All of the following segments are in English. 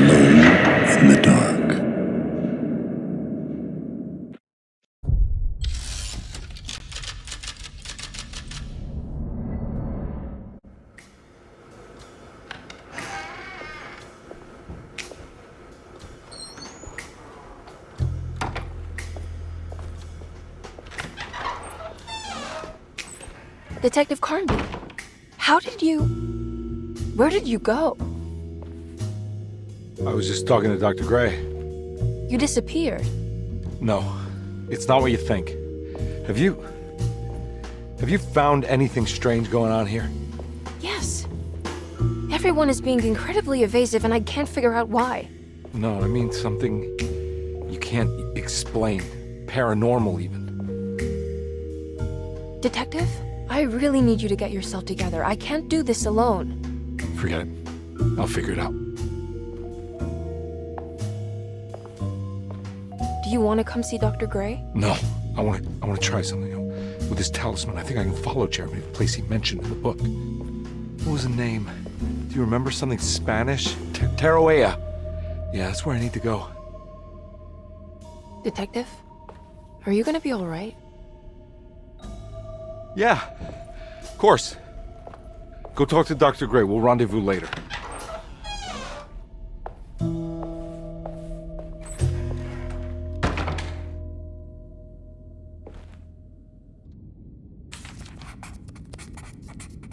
alone in the dark. Detective Karnbi, where did you go? I was just talking to Dr. Gray. You disappeared. No, it's not what you think. Have you found anything strange going on here? Yes. Everyone is being incredibly evasive and I can't figure out why. No, I mean something you can't explain. Paranormal, even. Detective, I really need you to get yourself together. I can't do this alone. Forget it. I'll figure it out. Do you want to come see Dr. Gray? No, I want to try something. With this talisman, I think I can follow Jeremy to the place he mentioned in the book. What was the name? Do you remember something Spanish? Tarawea. Yeah, that's where I need to go. Detective, are you gonna be all right? Yeah, of course. Go talk to Dr. Gray. We'll rendezvous later.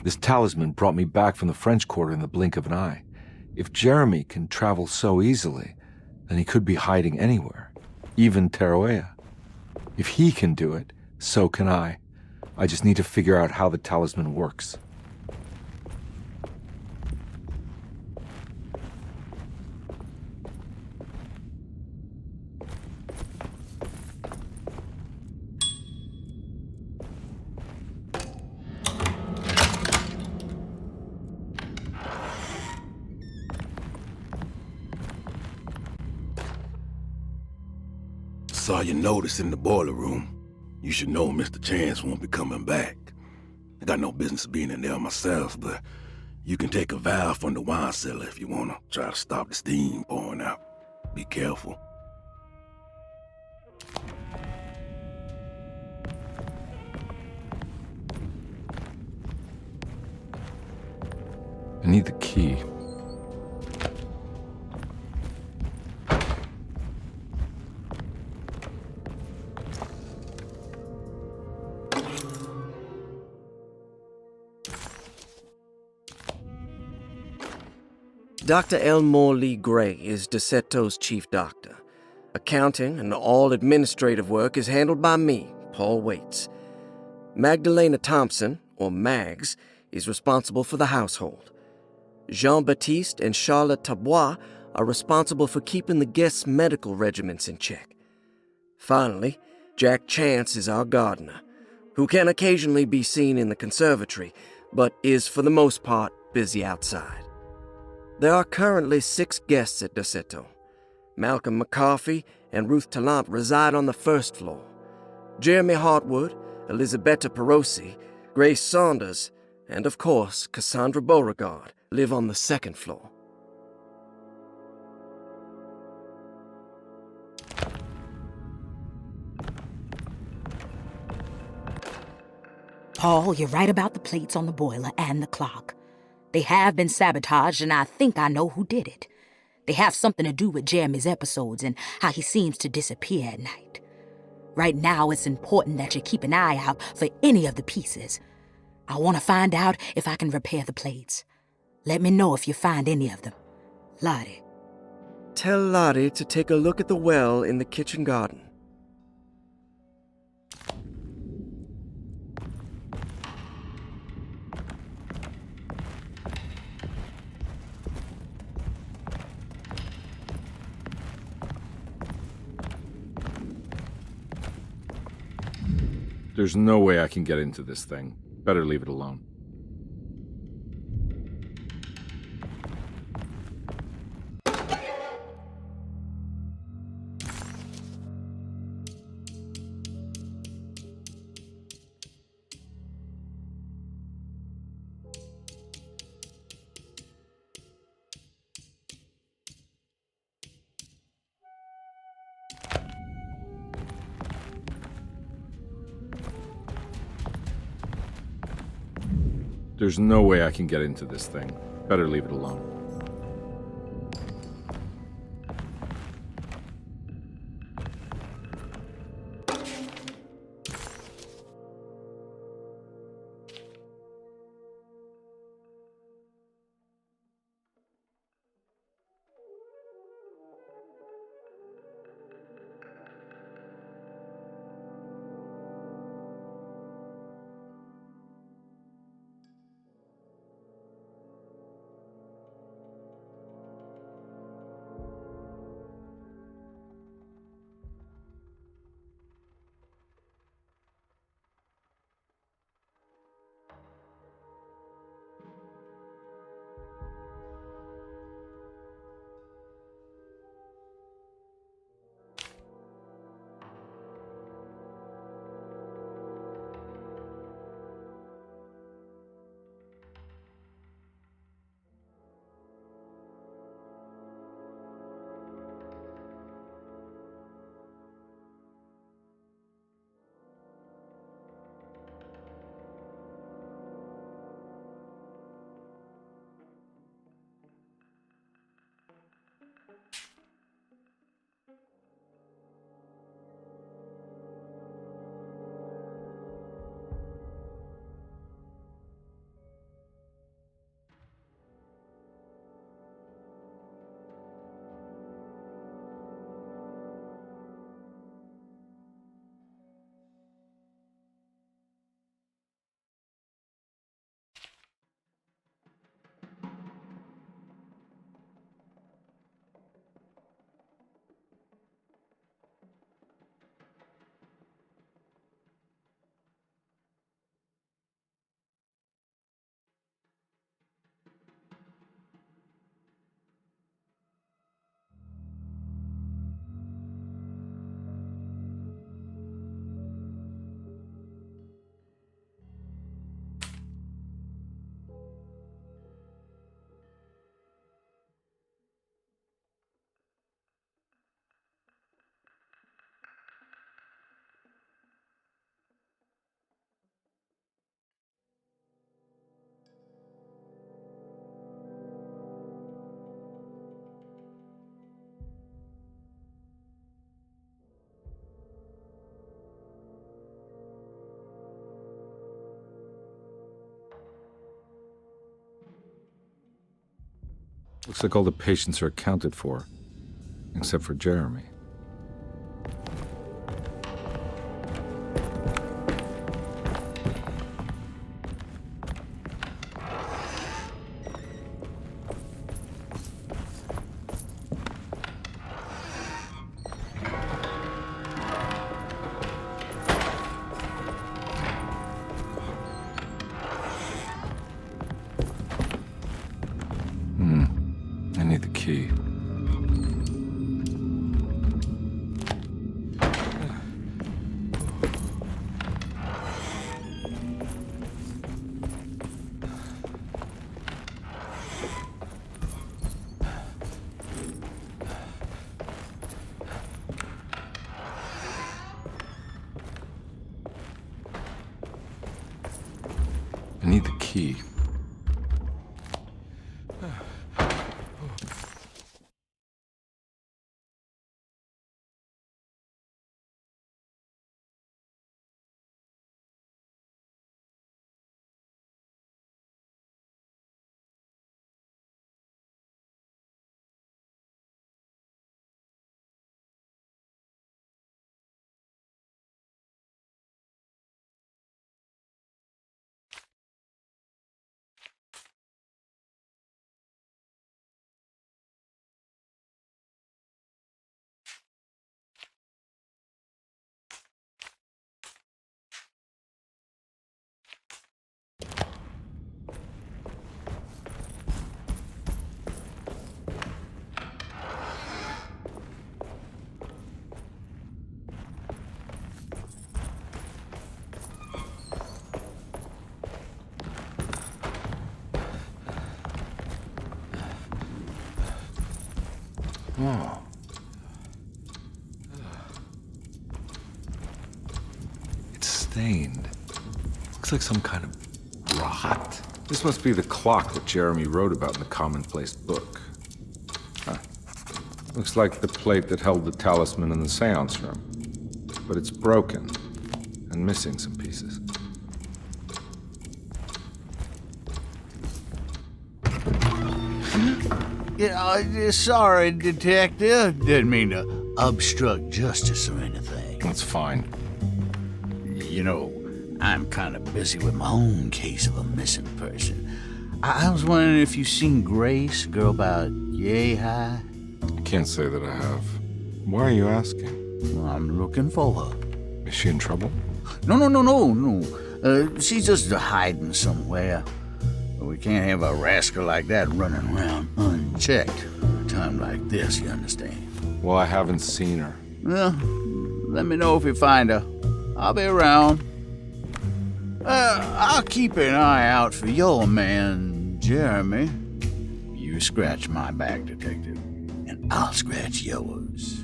This talisman brought me back from the French Quarter in the blink of an eye. If Jeremy can travel so easily, then he could be hiding anywhere, even Tarawea. If he can do it, so can I. I just need to figure out how the talisman works. Saw your notice in the boiler room. You should know Mr. Chance won't be coming back. I got no business being in there myself, but you can take a valve from the wine cellar if you want to try to stop the steam pouring out. Be careful. I need the key. Dr. Elmore Lee Gray is Derseto's chief doctor. Accounting and all administrative work is handled by me, Paul Waits. Magdalena Thompson, or Mags, is responsible for the household. Jean-Baptiste and Charlotte Tabois are responsible for keeping the guests' medical regimens in check. Finally, Jack Chance is our gardener, who can occasionally be seen in the conservatory, but is for the most part busy outside. There are currently 6 guests at Derseto. Malcolm McCarthy and Ruth Tallant reside on the first floor. Jeremy Hartwood, Elisabetta Perosi, Grace Saunders, and of course Cassandra Beauregard live on the second floor. Paul, you're right about the plates on the boiler and the clock. They have been sabotaged, and I think I know who did it. They have something to do with Jeremy's episodes and how he seems to disappear at night. Right now, it's important that you keep an eye out for any of the pieces. I want to find out if I can repair the plates. Let me know if you find any of them. Lottie. Tell Lottie to take a look at the well in the kitchen garden. There's no way I can get into this thing. Better leave it alone. There's no way I can get into this thing. Better leave it alone. Looks like all the patients are accounted for, except for Jeremy. I need the key. I need the key. Oh. It's stained. Looks like some kind of rot. This must be the clock that Jeremy wrote about in the commonplace book. Huh. Looks like the plate that held the talisman in the seance room. But it's broken and missing some pieces. Yeah, sorry, Detective. Didn't mean to obstruct justice or anything. That's fine. You know, I'm kind of busy with my own case of a missing person. I was wondering if you've seen Grace, a girl about yay high? I can't say that I have. Why are you asking? Well, I'm looking for her. Is she in trouble? No. She's just hiding somewhere. We can't have a rascal like that running around unchecked at a time like this, you understand? Well, I haven't seen her. Well, let me know if you find her. I'll be around. I'll keep an eye out for your man, Jeremy. You scratch my back, Detective, and I'll scratch yours.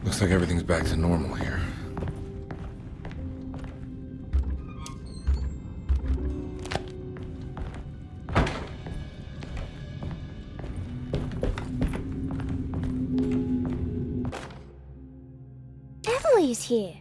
Looks like everything's back to normal here. Emily's here.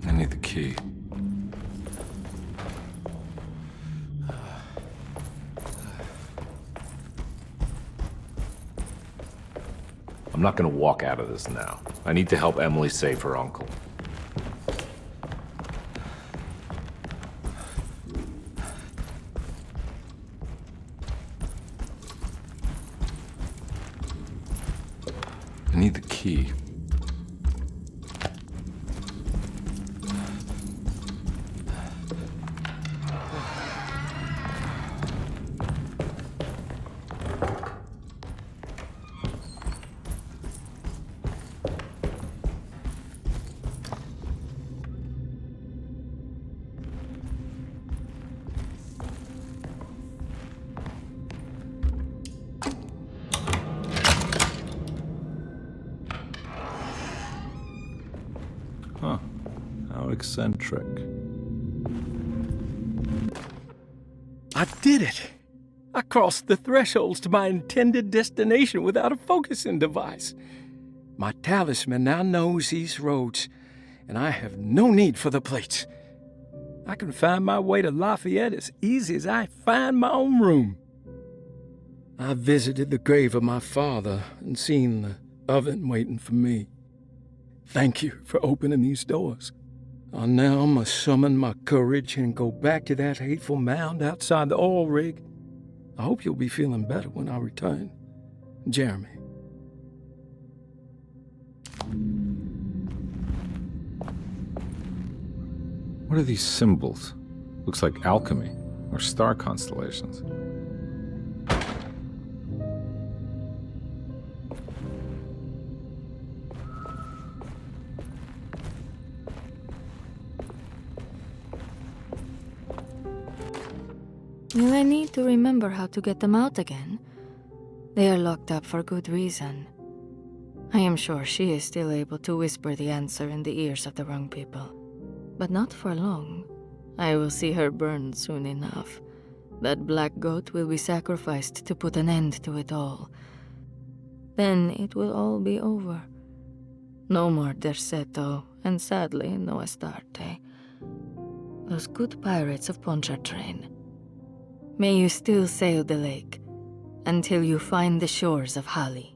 I need the key. I'm not gonna walk out of this now. I need to help Emily save her uncle. I need the key. eccentric. I did it! I crossed the thresholds to my intended destination without a focusing device. My talisman now knows these roads, and I have no need for the plates. I can find my way to Lafayette as easy as I find my own room. I visited the grave of my father and seen the oven waiting for me. Thank you for opening these doors. I now must summon my courage and go back to that hateful mound outside the oil rig. I hope you'll be feeling better when I return. Jeremy. What are these symbols? Looks like alchemy or star constellations. Will I need to remember how to get them out again? They are locked up for good reason. I am sure she is still able to whisper the answer in the ears of the wrong people. But not for long. I will see her burned soon enough. That black goat will be sacrificed to put an end to it all. Then it will all be over. No more Derseto, and sadly, no Astarte. Those good pirates of Pontchartrain. May you still sail the lake, until you find the shores of Hali.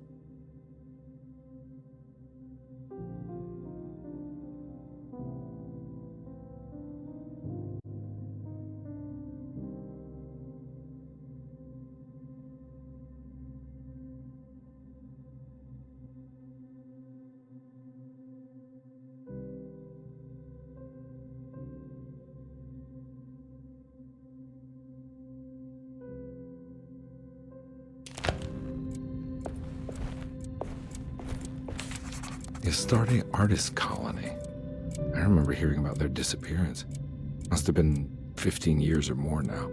The Astarte Artist Colony. I remember hearing about their disappearance. Must have been 15 years or more now.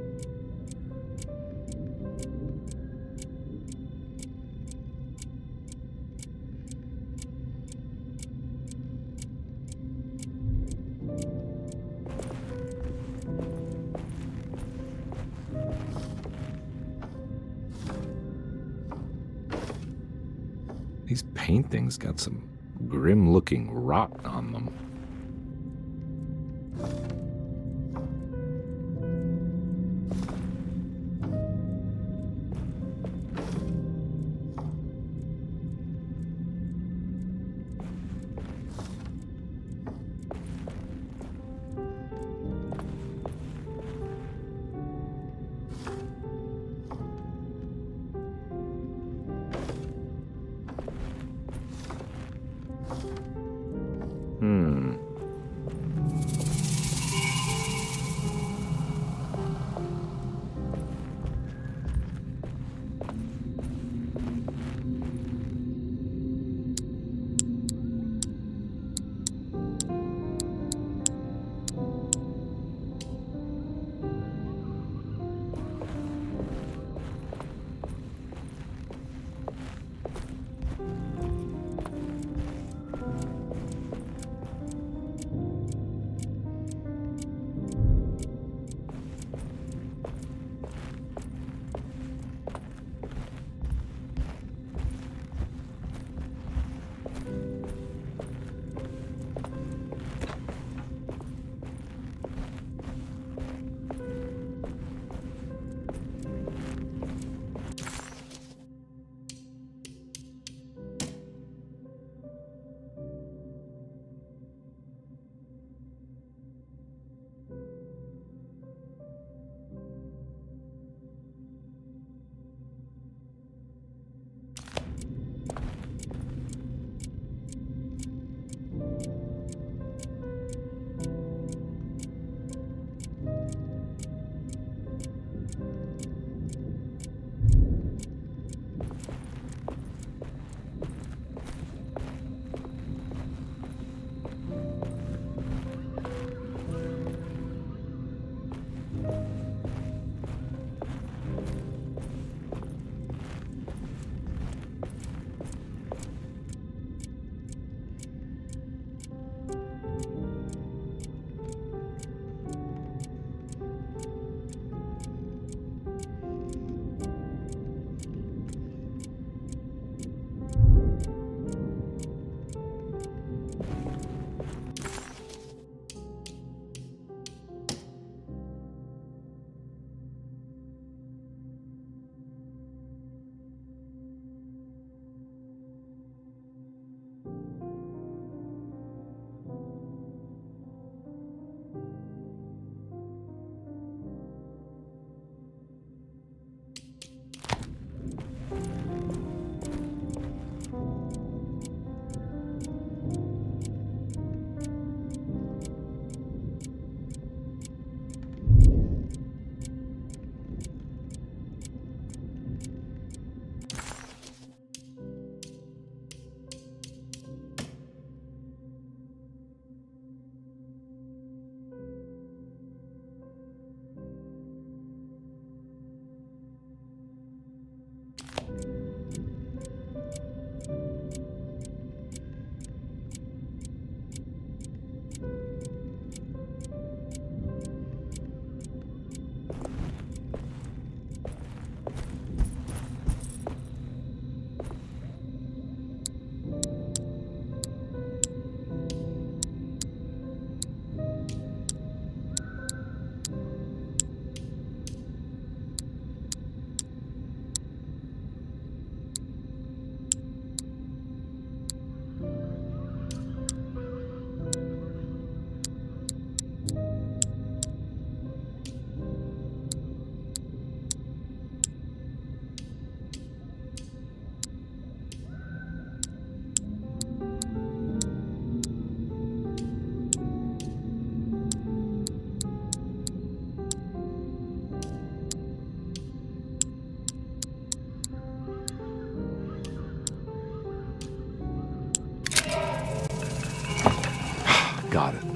These paintings got some grim-looking rot on them. Got it.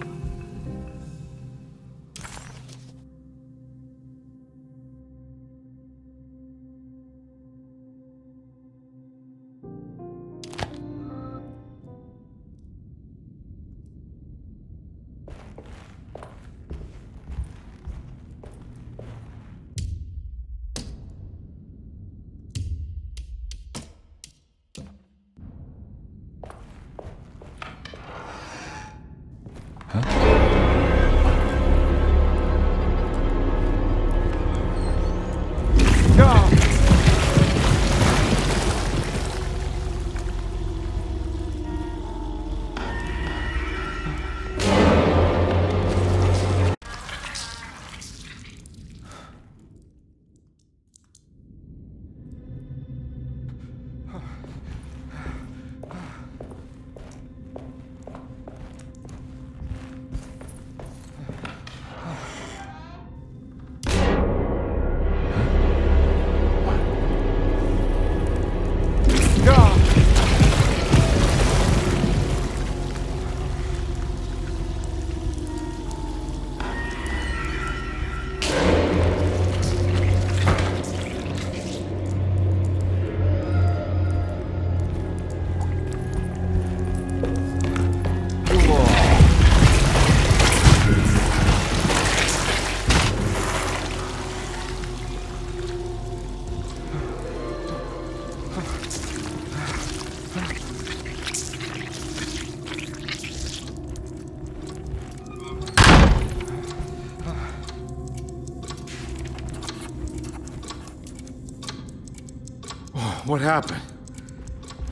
What happened?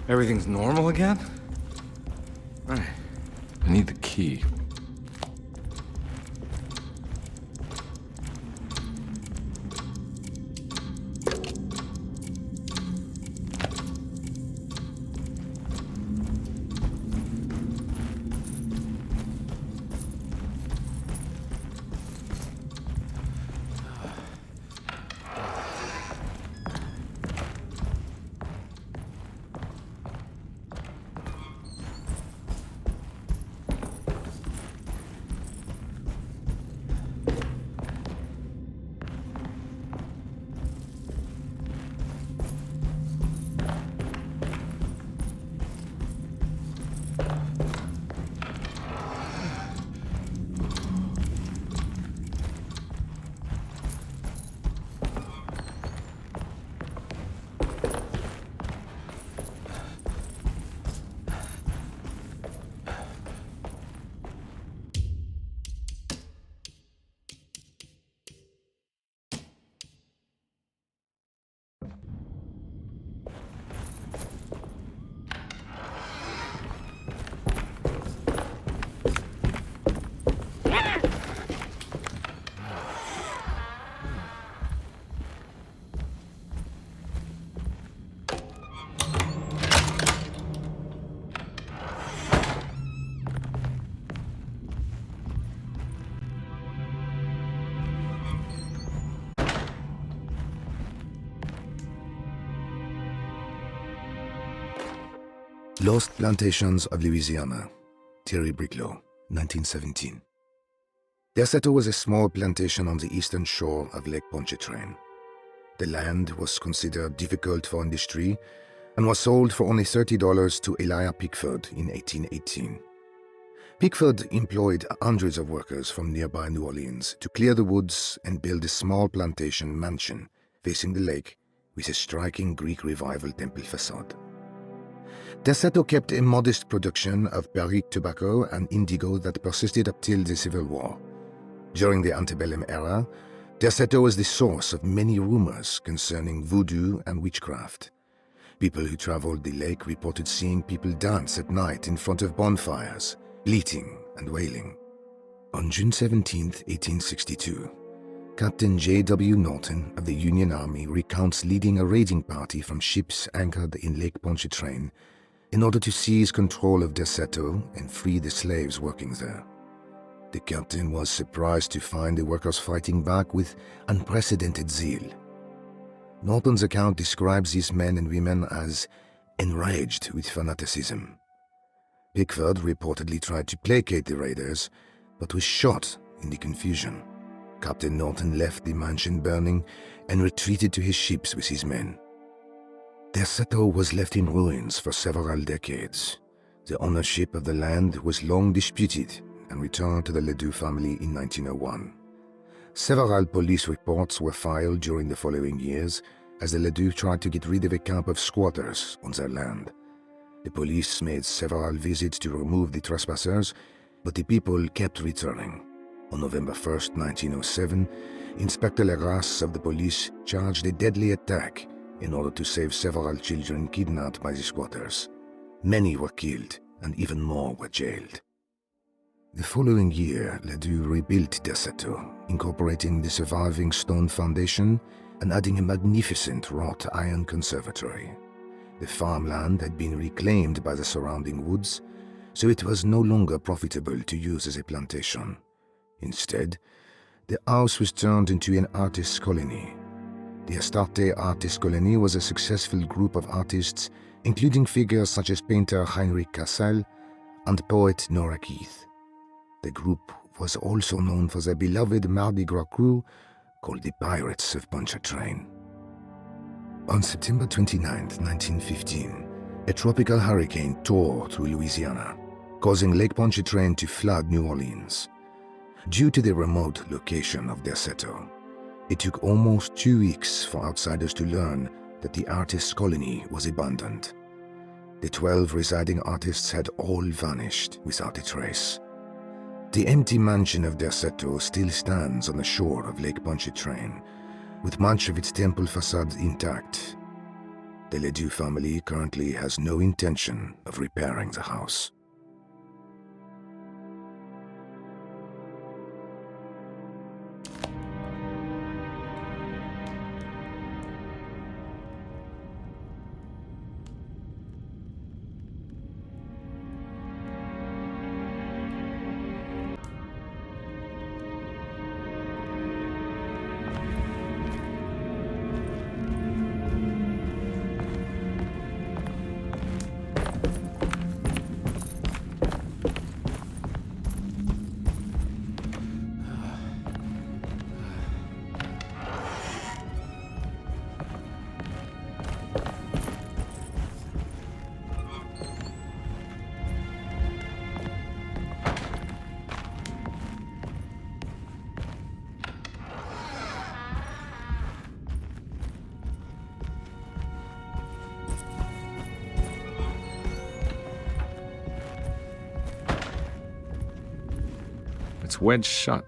Everything's normal again? Right. I need the key. Lost Plantations of Louisiana, Thierry Briclot, 1917. Derseto was a small plantation on the eastern shore of Lake Pontchartrain. The land was considered difficult for industry and was sold for only $30 to Elijah Pickford in 1818. Pickford employed hundreds of workers from nearby New Orleans to clear the woods and build a small plantation mansion facing the lake with a striking Greek Revival temple facade. Derseto kept a modest production of barrique tobacco and indigo that persisted up till the Civil War. During the antebellum era, Derseto was the source of many rumors concerning voodoo and witchcraft. People who traveled the lake reported seeing people dance at night in front of bonfires, bleating and wailing. On June 17, 1862, Captain J.W. Norton of the Union Army recounts leading a raiding party from ships anchored in Lake Pontchartrain in order to seize control of Derseto and free the slaves working there. The captain was surprised to find the workers fighting back with unprecedented zeal. Norton's account describes these men and women as enraged with fanaticism. Pickford reportedly tried to placate the raiders, but was shot in the confusion. Captain Norton left the mansion burning and retreated to his ships with his men. Derseto was left in ruins for several decades. The ownership of the land was long disputed and returned to the Ledoux family in 1901. Several police reports were filed during the following years as the Ledoux tried to get rid of a camp of squatters on their land. The police made several visits to remove the trespassers, but the people kept returning. On November 1st, 1907, Inspector Legras of the police charged a deadly attack in order to save several children kidnapped by the squatters. Many were killed, and even more were jailed. The following year, Ledoux rebuilt Derseto, incorporating the surviving stone foundation and adding a magnificent wrought iron conservatory. The farmland had been reclaimed by the surrounding woods, so it was no longer profitable to use as a plantation. Instead, the house was turned into an artist's colony. The Astarte Artist Colony was a successful group of artists, including figures such as painter Heinrich Cassel and poet Nora Keith. The group was also known for their beloved Mardi Gras crew called the Pirates of Pontchartrain. On September 29, 1915, a tropical hurricane tore through Louisiana, causing Lake Pontchartrain to flood New Orleans. Due to the remote location of Derseto, it took almost 2 weeks for outsiders to learn that the artist's colony was abandoned. The 12 residing artists had all vanished without a trace. The empty mansion of Derseto still stands on the shore of Lake Pontchartrain, with much of its temple facade intact. The Ledoux family currently has no intention of repairing the house. It's wedged shut.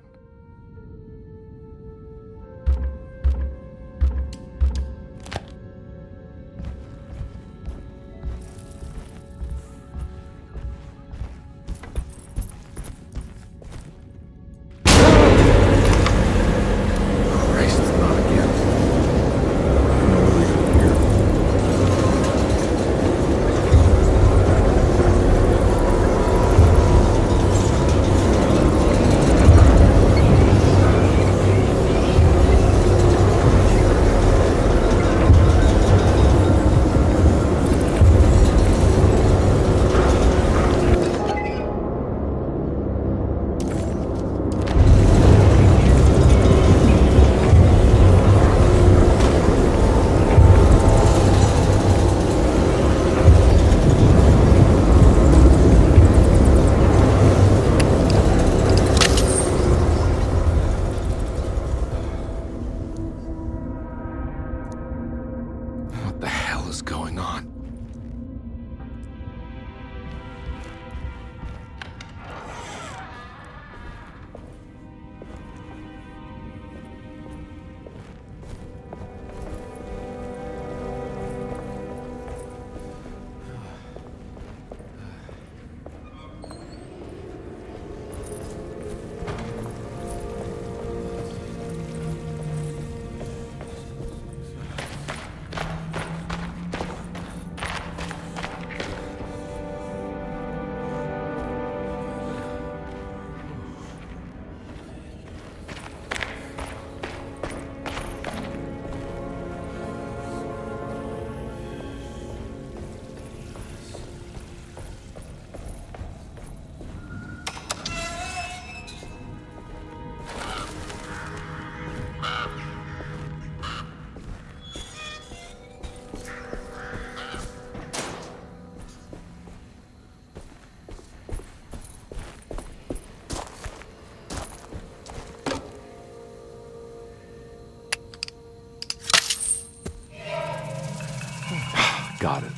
Got it.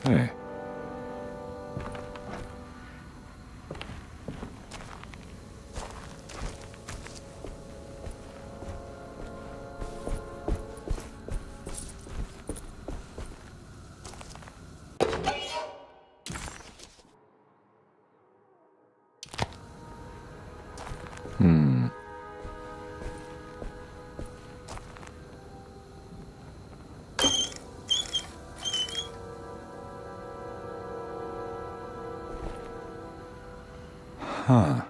Hey. Huh.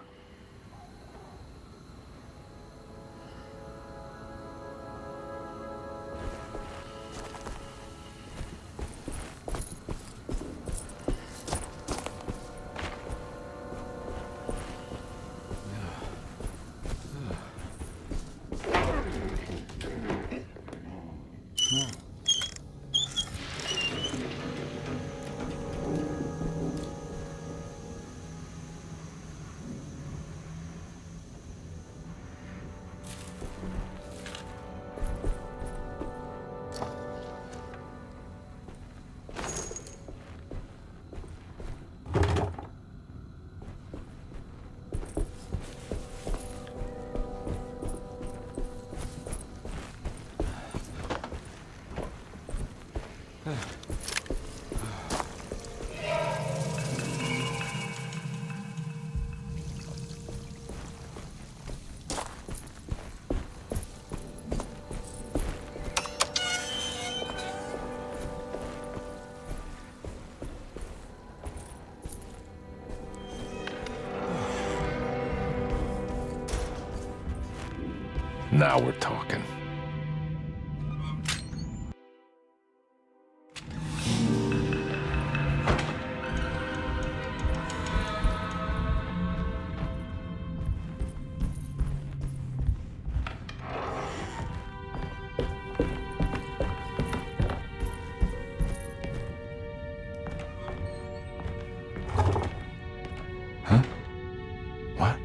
Now we're talking. Huh? What?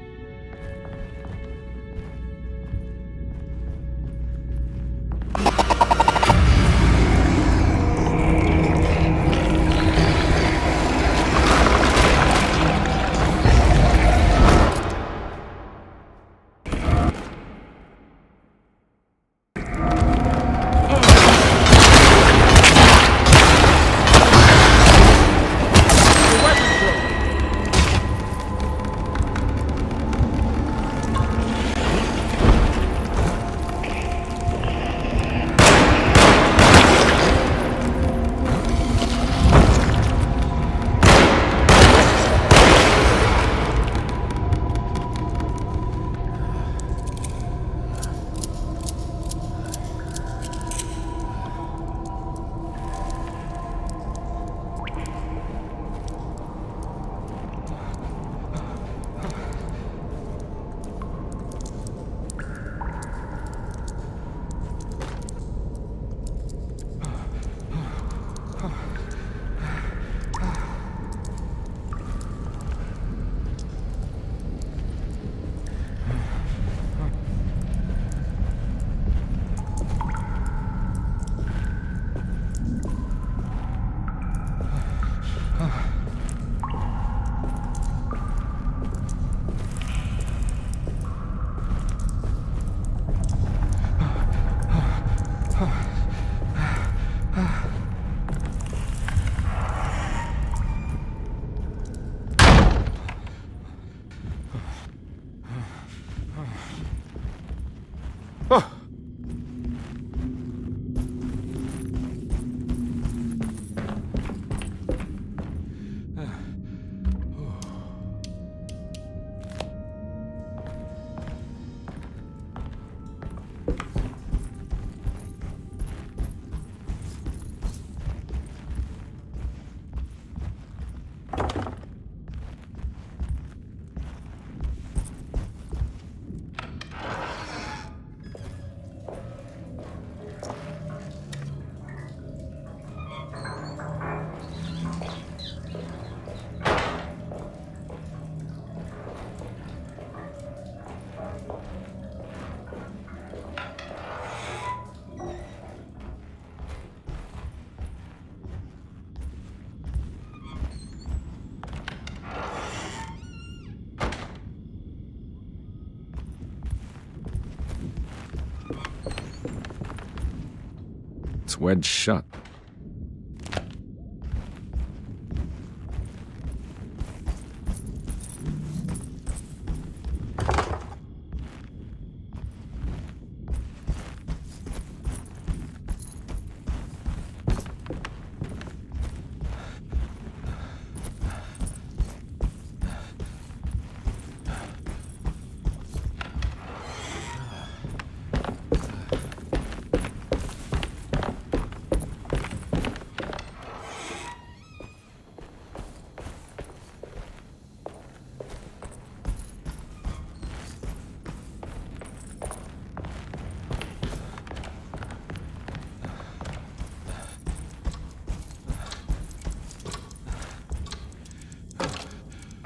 It's wedged shut.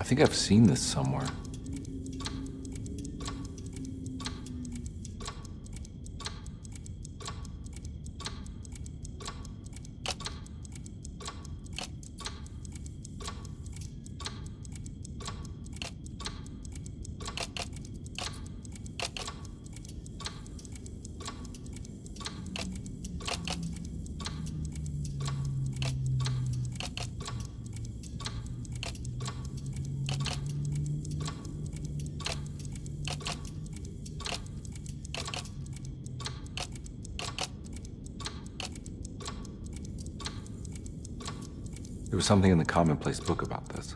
I think I've seen this somewhere. There was something in the commonplace book about this.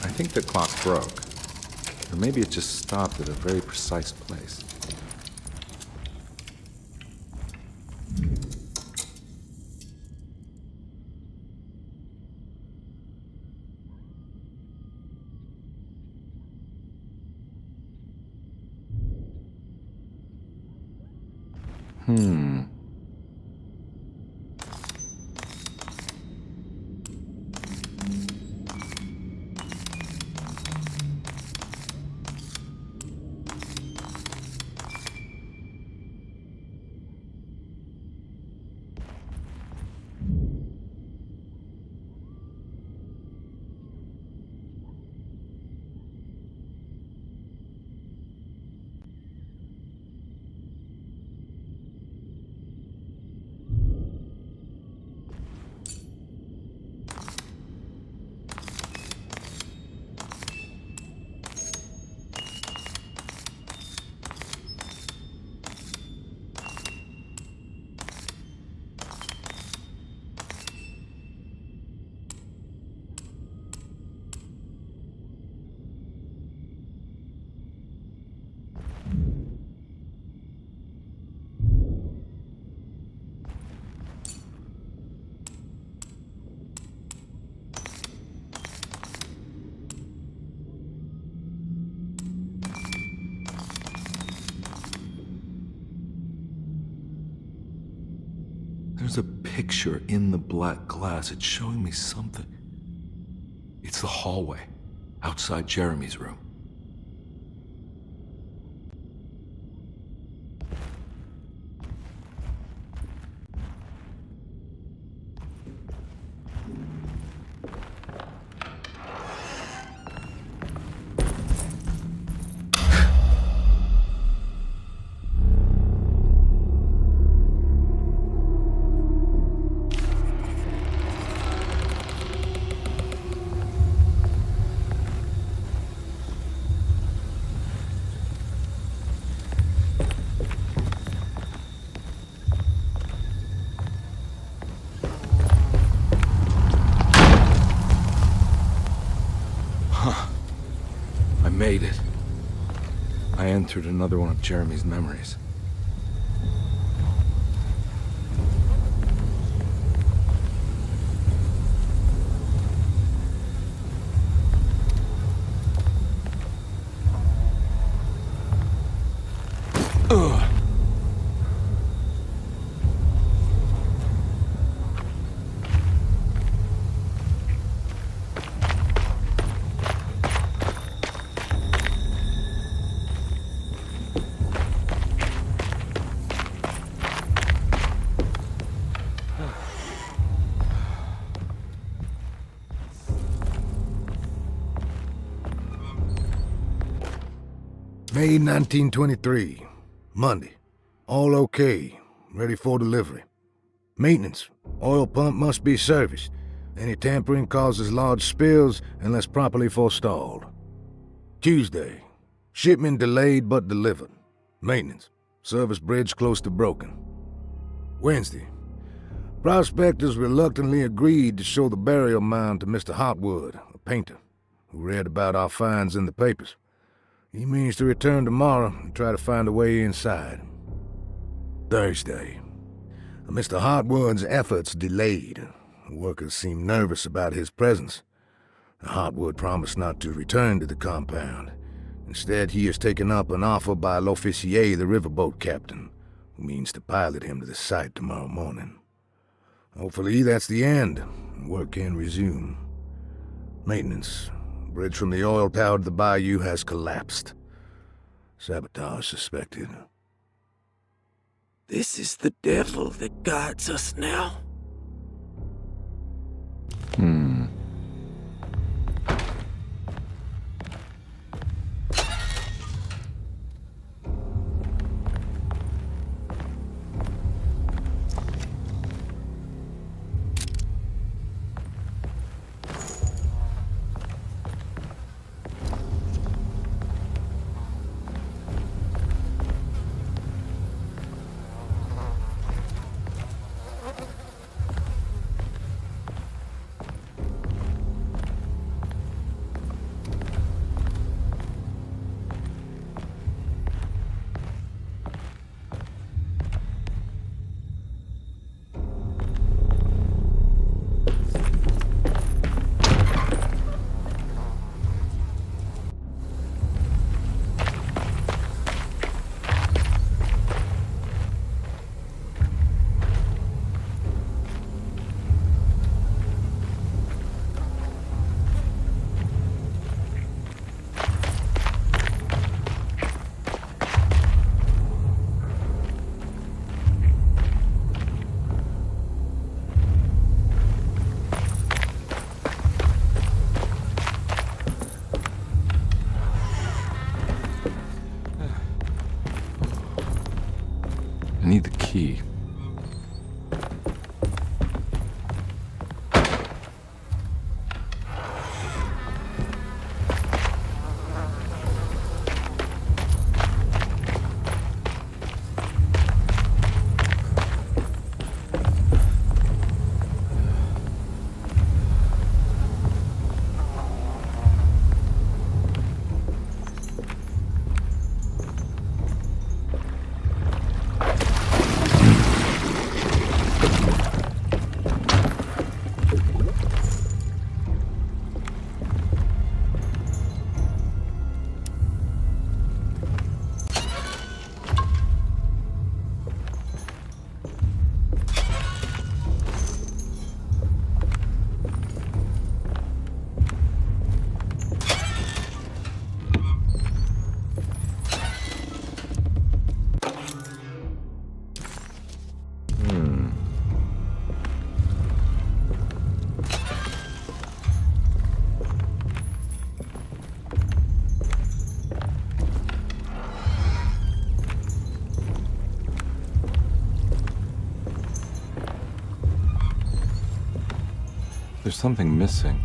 I think the clock broke. Or maybe it just stopped at a very precise place. There's a picture in the black glass. It's showing me something. It's the hallway outside Jeremy's room. I made it. I entered another one of Jeremy's memories. May 1923, Monday. All okay, ready for delivery. Maintenance. Oil pump must be serviced. Any tampering causes large spills unless properly forestalled. Tuesday. Shipment delayed but delivered. Maintenance. Service bridge close to broken. Wednesday. Prospectors reluctantly agreed to show the burial mound to Mr. Hotwood, a painter, who read about our finds in the papers. He means to return tomorrow and try to find a way inside. Thursday. Mr. Hotwood's efforts delayed. The workers seemed nervous about his presence. Hotwood promised not to return to the compound. Instead, he has taken up an offer by L'Officier, the riverboat captain, who means to pilot him to the site tomorrow morning. Hopefully that's the end, and work can resume. Maintenance. Bridge from the oil tower to the bayou has collapsed. Sabotage suspected. This is the devil that guides us now. I need the key. There's something missing.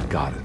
Got it.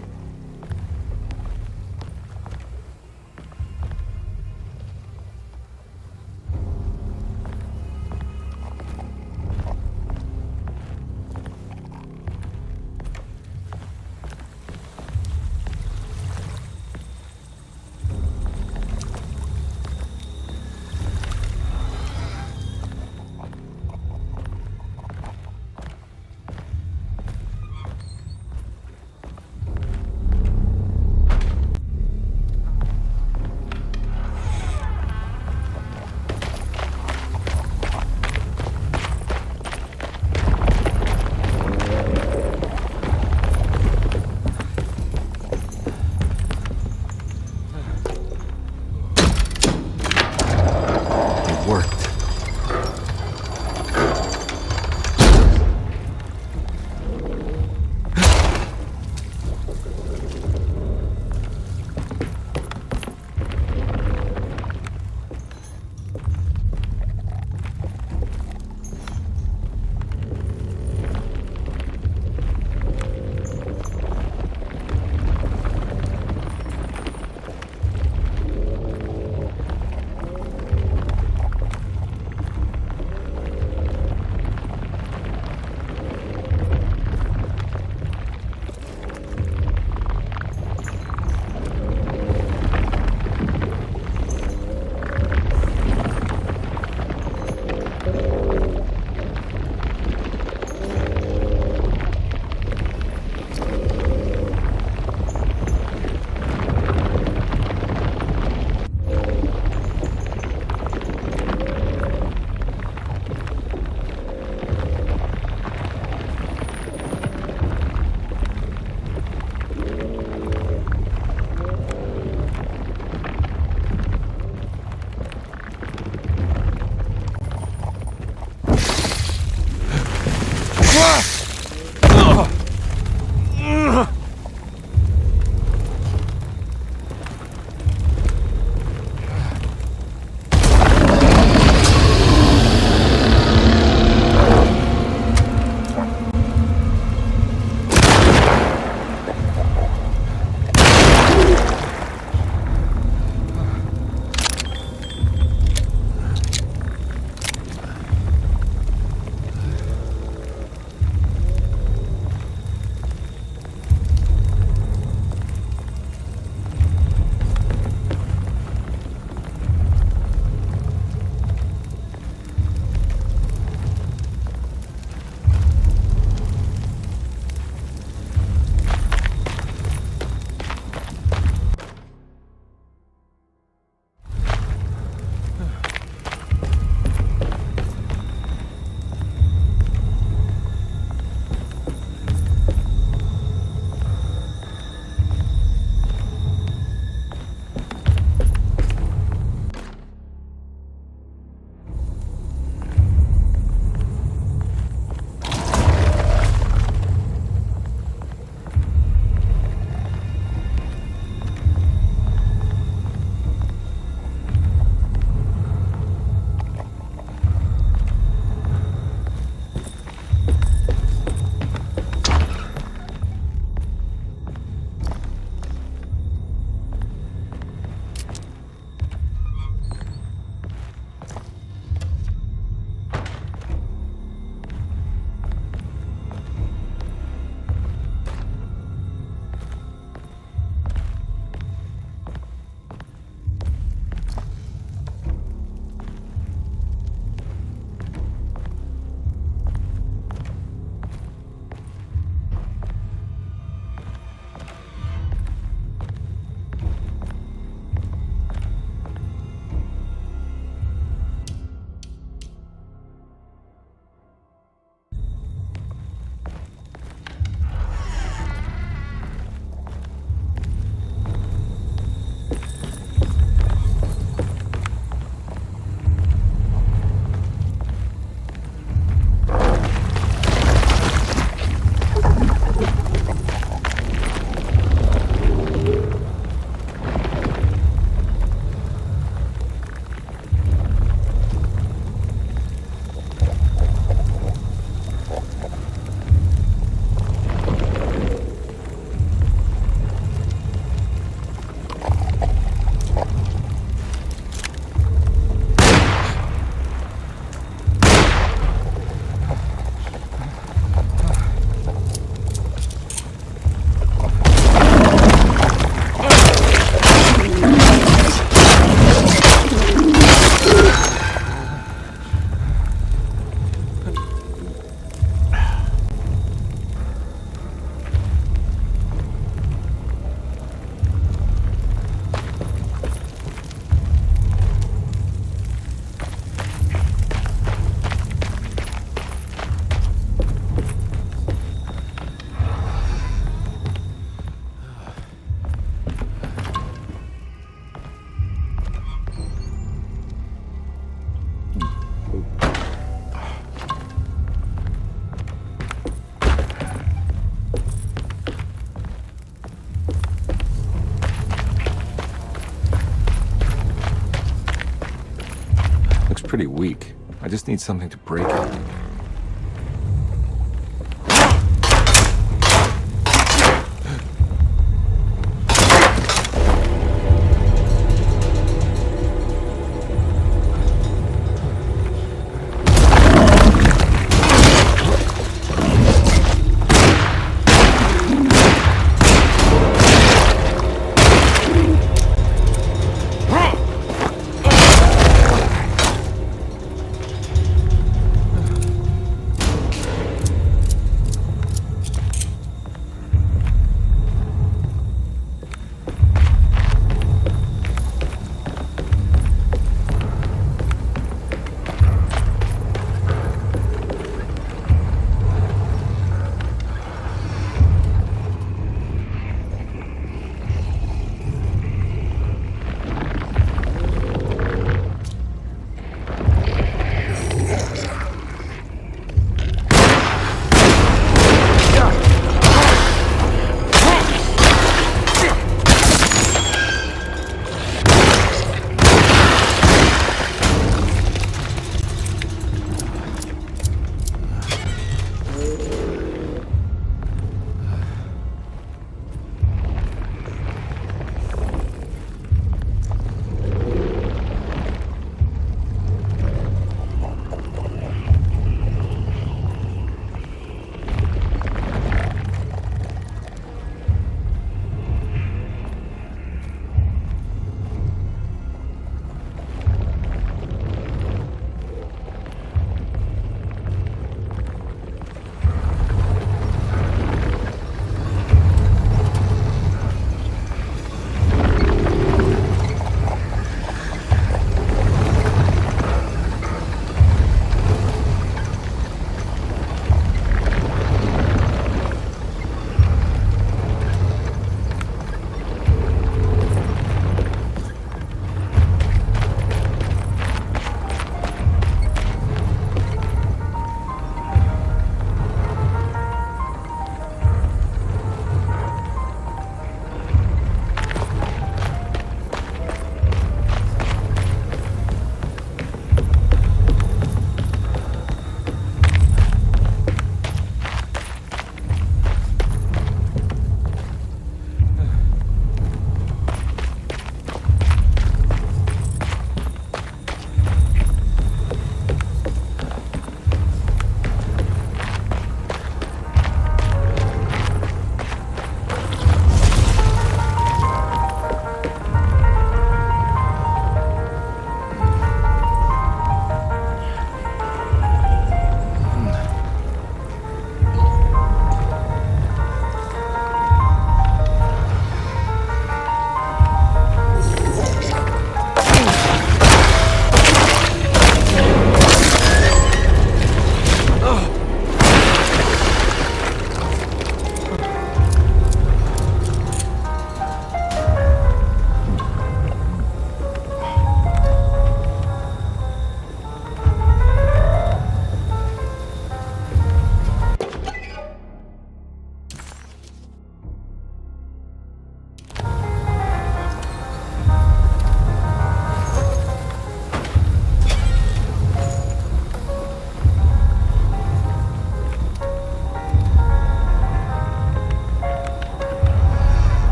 pretty weak. I just need something to break it.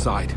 side.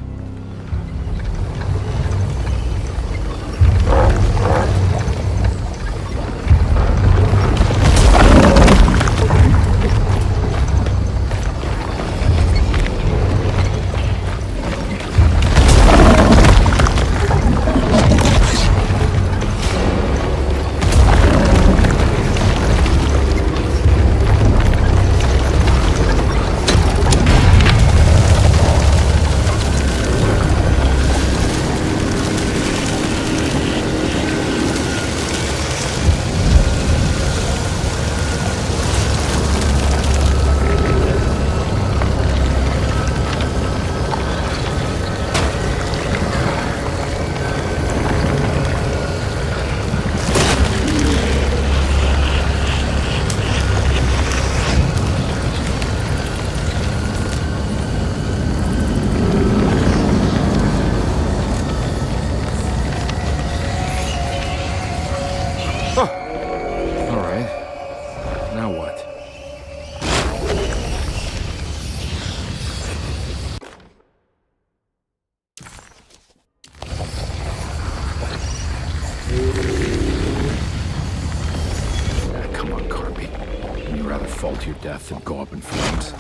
To your death and go up in flames.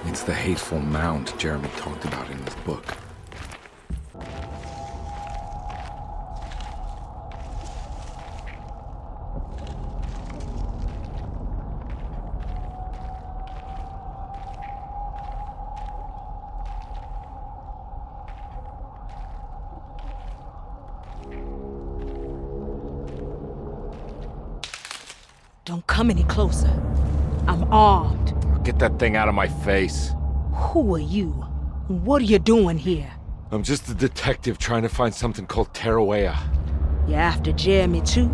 It's the hateful mound Jeremy talked about in this book. Don't come any closer. I'm armed. Get that thing out of my face. Who are you? What are you doing here? I'm just a detective trying to find something called Tarawea. You after Jeremy too?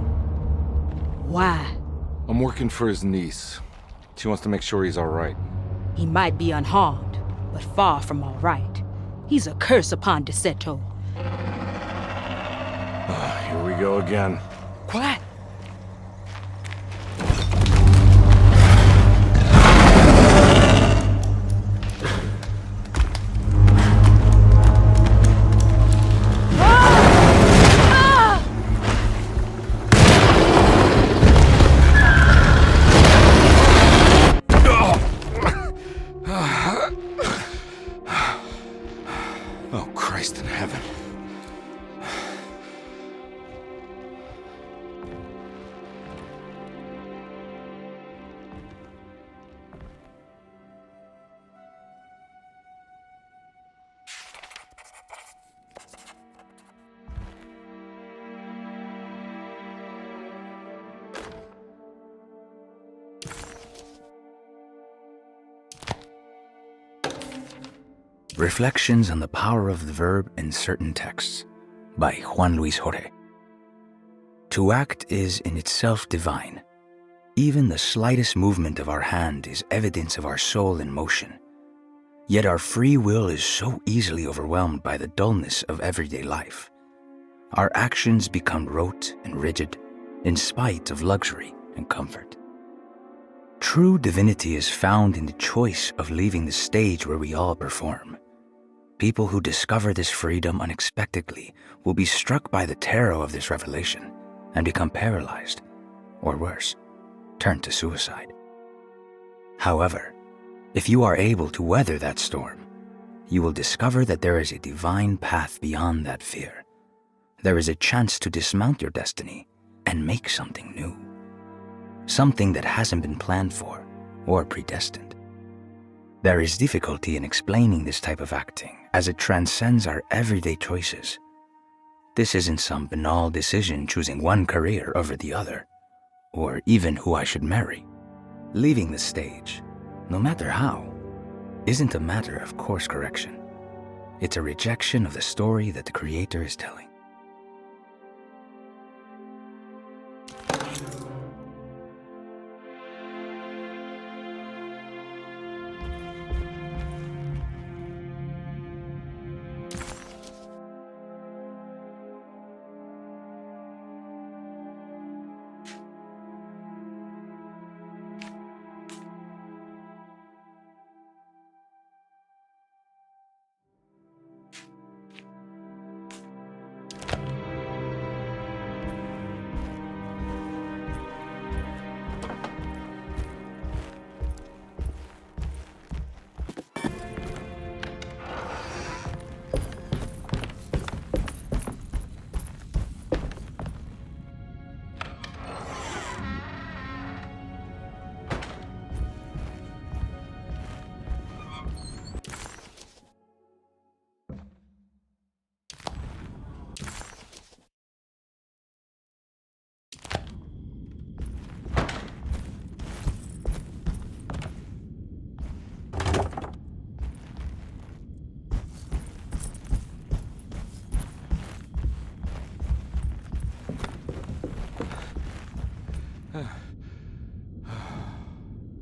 Why? I'm working for his niece. She wants to make sure he's alright. He might be unharmed, but far from alright. He's a curse upon Derseto. Here we go again. What? Reflections on the Power of the Verb in Certain Texts by Juan Luis Jorge. To act is in itself divine. Even the slightest movement of our hand is evidence of our soul in motion. Yet our free will is so easily overwhelmed by the dullness of everyday life. Our actions become rote and rigid in spite of luxury and comfort. True divinity is found in the choice of leaving the stage where we all perform. People who discover this freedom unexpectedly will be struck by the terror of this revelation and become paralyzed, or worse, turn to suicide. However, if you are able to weather that storm, you will discover that there is a divine path beyond that fear. There is a chance to dismount your destiny and make something new. Something that hasn't been planned for or predestined. There is difficulty in explaining this type of acting as it transcends our everyday choices. This isn't some banal decision choosing one career over the other, or even who I should marry. Leaving the stage, no matter how, isn't a matter of course correction. It's a rejection of the story that the Creator is telling.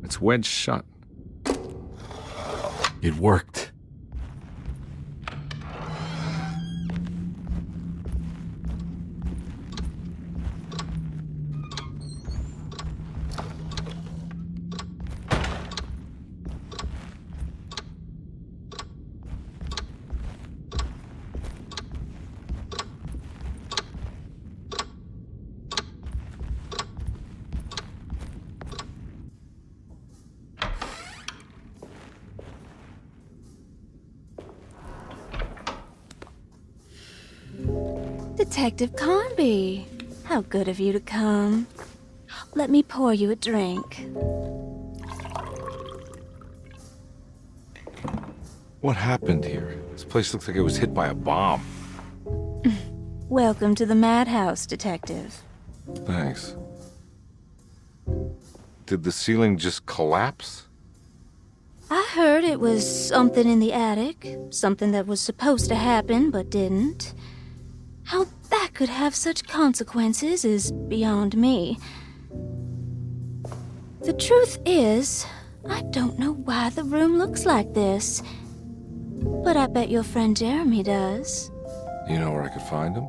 It's wedged shut. It worked. Detective Karnbi, how good of you to come. Let me pour you a drink. What happened here? This place looks like it was hit by a bomb. Welcome to the madhouse, Detective. Thanks. Did the ceiling just collapse? I heard it was something in the attic, something that was supposed to happen but didn't. How that could have such consequences is beyond me. The truth is, I don't know why the room looks like this. But I bet your friend Jeremy does. Do you know where I could find him?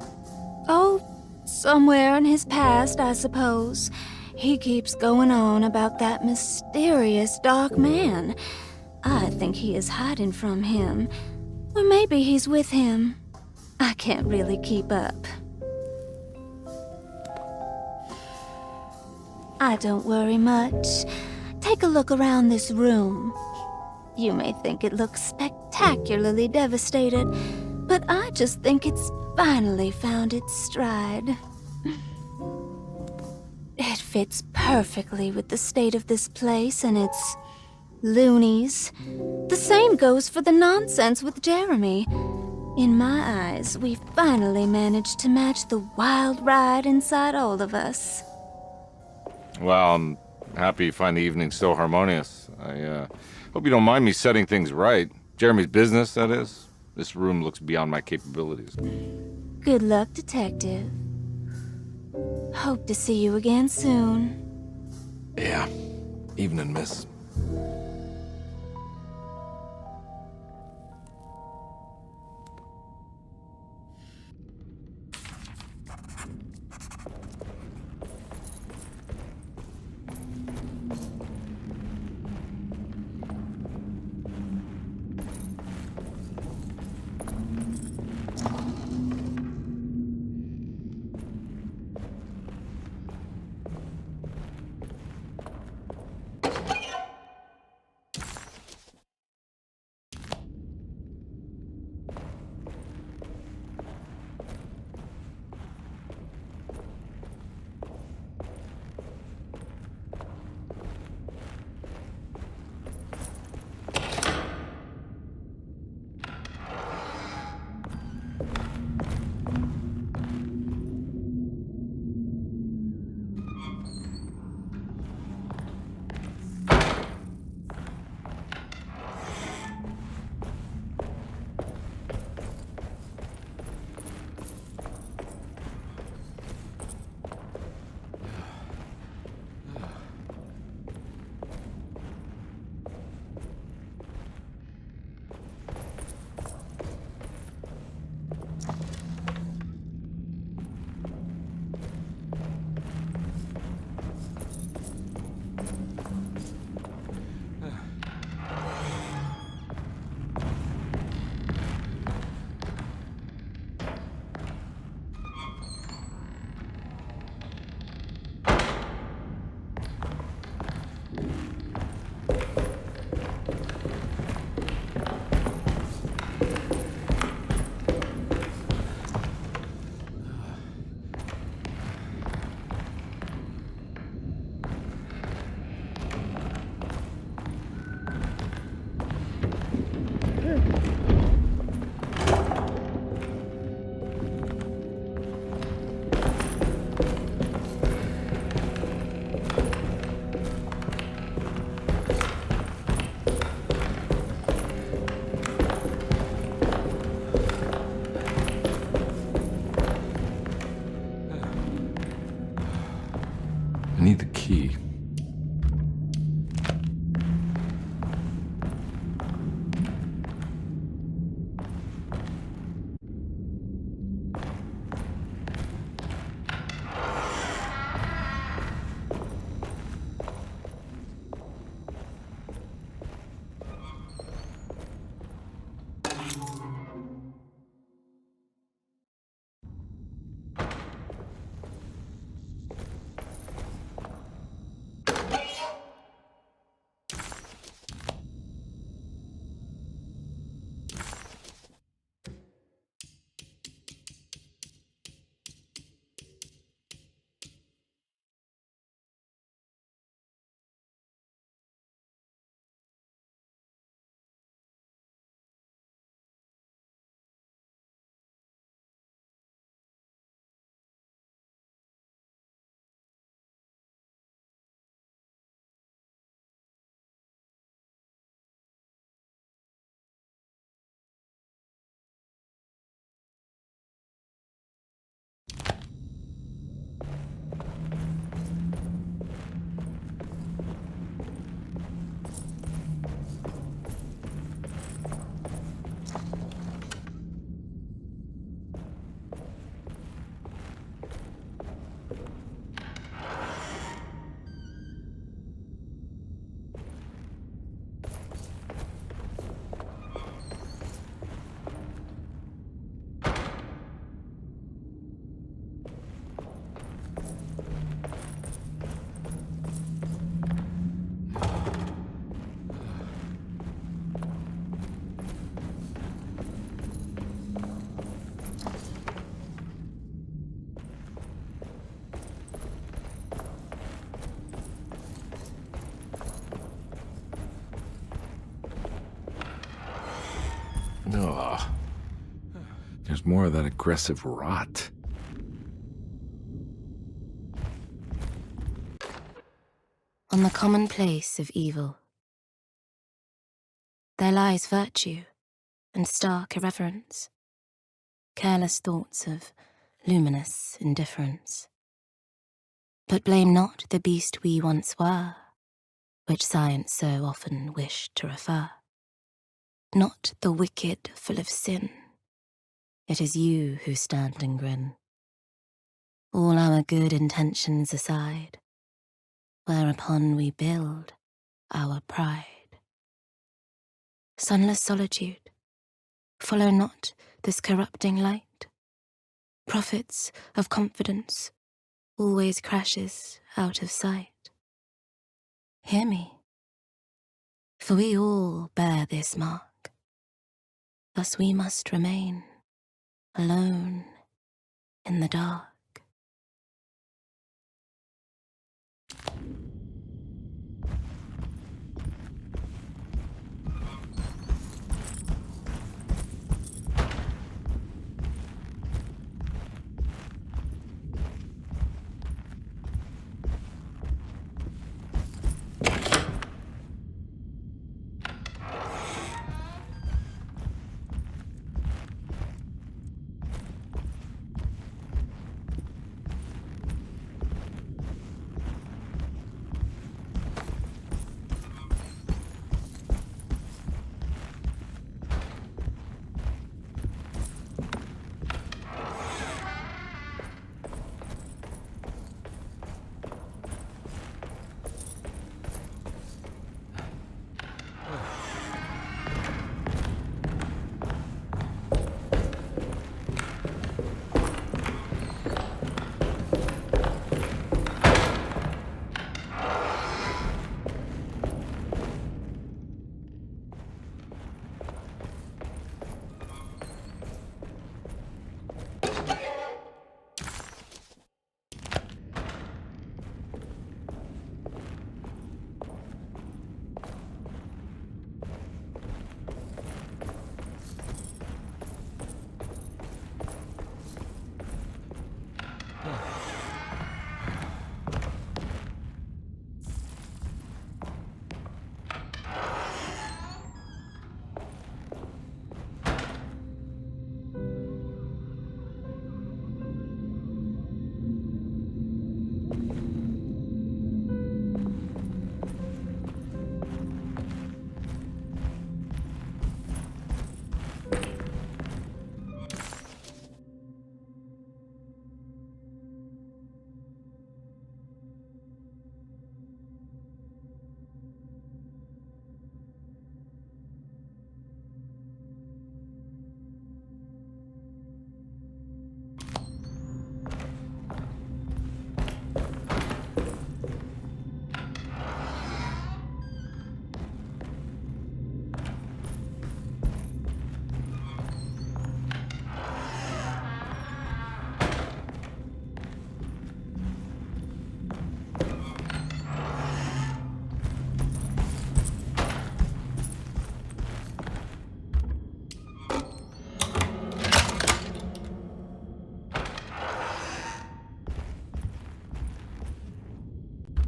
Oh, somewhere in his past, I suppose. He keeps going on about that mysterious dark man. I think he is hiding from him. Or maybe he's with him. I can't really keep up. I don't worry much. Take a look around this room. You may think it looks spectacularly devastated, but I just think it's finally found its stride. It fits perfectly with the state of this place and its loonies. The same goes for the nonsense with Jeremy. In my eyes, we finally managed to match the wild ride inside all of us. Well, I'm happy you find the evening so harmonious. I hope you don't mind me setting things right. Jeremy's business, that is. This room looks beyond my capabilities. Good luck, Detective. Hope to see you again soon. Yeah. Evening, miss. I need the key. Ugh. There's more of that aggressive rot. On the commonplace of evil, there lies virtue and stark irreverence, careless thoughts of luminous indifference. But blame not the beast we once were, which science so often wished to refer. Not the wicked full of sin, it is you who stand and grin. All our good intentions aside, whereupon we build our pride. Sunless solitude, follow not this corrupting light. Prophets of confidence always crashes out of sight. Hear me, for we all bear this mark. Thus we must remain alone in the dark.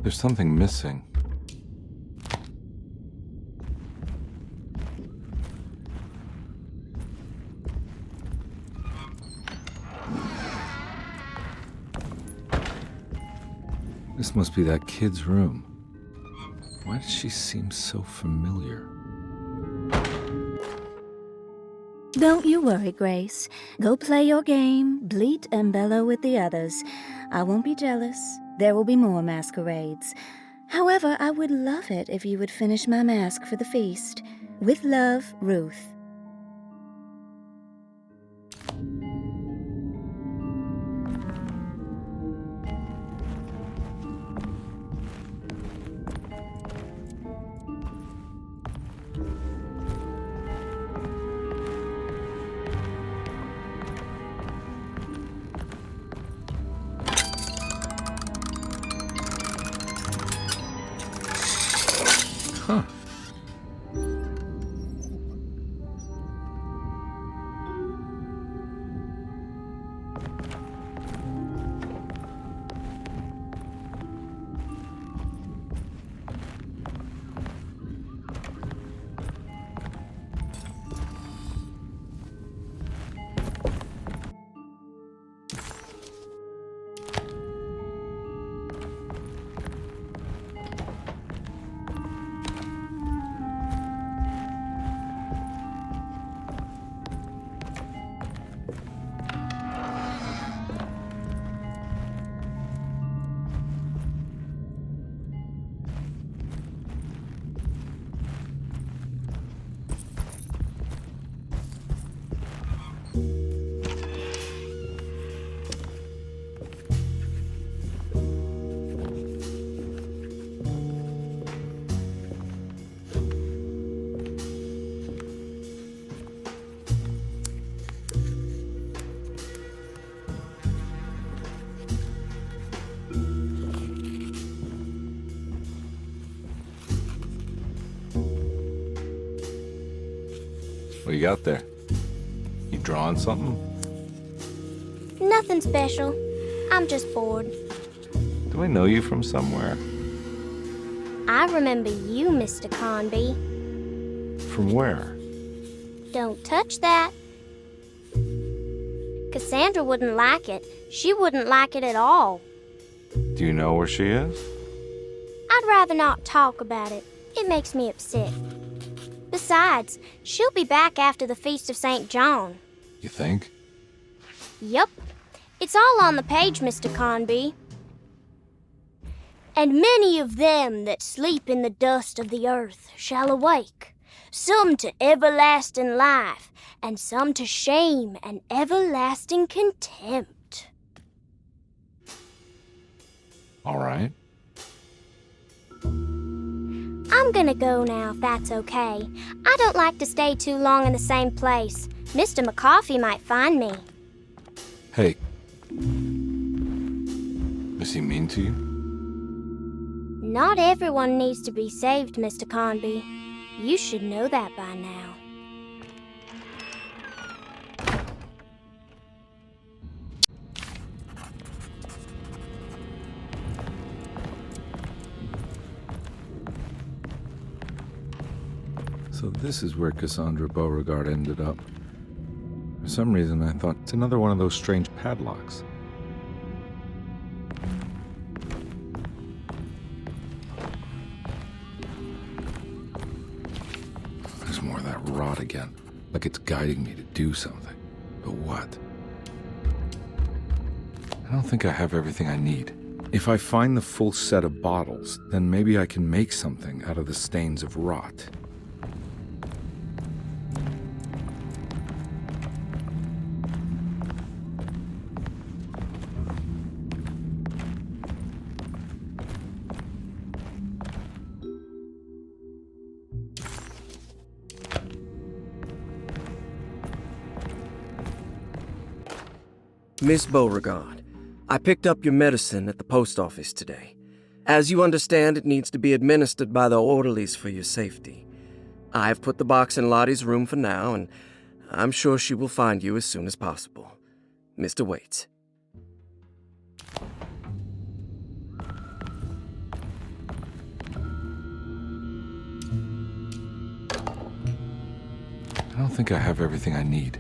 There's something missing. This must be that kid's room. Why does she seem so familiar? Don't you worry, Grace. Go play your game, bleat and bellow with the others. I won't be jealous. There will be more masquerades. However, I would love it if you would finish my mask for the feast. With love, Ruth. Huh. What you got there? You drawing something? Nothing special. I'm just bored. Do I know you from somewhere? I remember you, Mr. Karnbi. From where? Don't touch that. Cassandra wouldn't like it. She wouldn't like it at all. Do you know where she is? I'd rather not talk about it. It makes me upset. Besides, she'll be back after the Feast of St. John. You think? Yup. It's all on the page, Mr. Karnbi. And many of them that sleep in the dust of the earth shall awake, some to everlasting life, and some to shame and everlasting contempt. All right. I'm gonna go now, if that's okay. I don't like to stay too long in the same place. Mr. McCoffey might find me. Hey. Is he mean to you? Not everyone needs to be saved, Mr. Karnbi. You should know that by now. So this is where Cassandra Beauregard ended up. For some reason, I thought it's another one of those strange padlocks. There's more of that rot again, like it's guiding me to do something. But what? I don't think I have everything I need. If I find the full set of bottles, then maybe I can make something out of the stains of rot. Miss Beauregard, I picked up your medicine at the post office today. As you understand, it needs to be administered by the orderlies for your safety. I've put the box in Lottie's room for now, and I'm sure she will find you as soon as possible. Mr. Waits. I don't think I have everything I need.